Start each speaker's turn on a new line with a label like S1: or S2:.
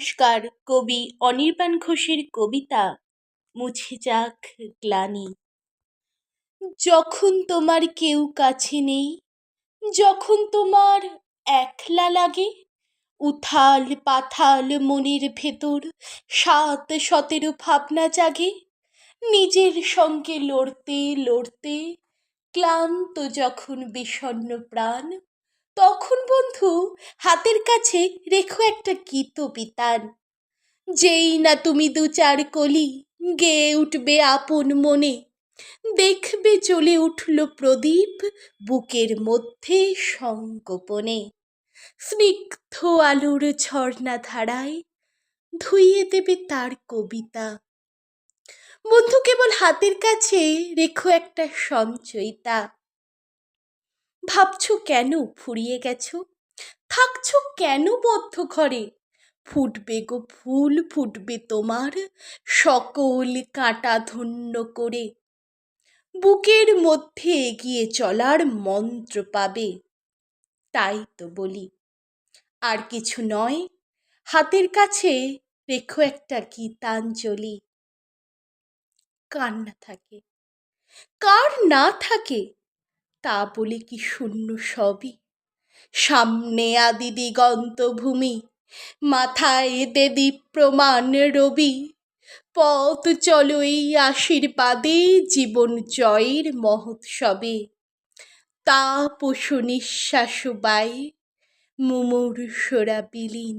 S1: নমস্কার। কবি অনির্বাণ ঘোষের কবিতা মুছে যাক গ্লানি। যখন তোমার কেউ কাছে নেই, যখন তোমার একলা লাগে, উথাল পাথাল মনের ভেতর ৭-১৭ ভাবনা জাগে। নিজের সঙ্গে লড়তে লড়তে ক্লান্ত যখন বিষণ্ণ প্রাণ, তখন বন্ধু হাতের কাছে রেখো একটা গীতবিতান। যেই না তুমি ২-৪ কলি গেয়ে উঠবে আপন মনে, দেখবে জ্বলে উঠল প্রদীপ বুকের মধ্যে সংগোপনে। স্নিগ্ধ আলোর ঝর্ণা ধারায় ধুইয়ে দেবে তার কবিতা। বন্ধু কেবল হাতের কাছে রেখো একটা সঞ্চয়িতা। ভাবছো কেন ফুরিয়ে গেছো, থাকছো কেন বদ্ধ ঘরে? ফুটবে গো ফুল, ফুটবে তোমার সকল কাঁটা ধন্য করে। বুকের মধ্যে এগিয়ে চলার মন্ত্র পাবে। তাই তো বলি, আর কিছু নয়, হাতের কাছে রেখো একটা গীতাঞ্জলি। কার না থাকে, কার না থাকে, তা বলে কি শূন্য সবই? সামনে আদি দিগন্ত ভূমি, মাথায় এতে দীপ্যমান রবি। পথ চলো এই আশীর্বাদে জীবন জয়ের মহোৎসবে। তাপ ও নিঃশ্বাস বায়ে মুমূর্ষরা বিলীন।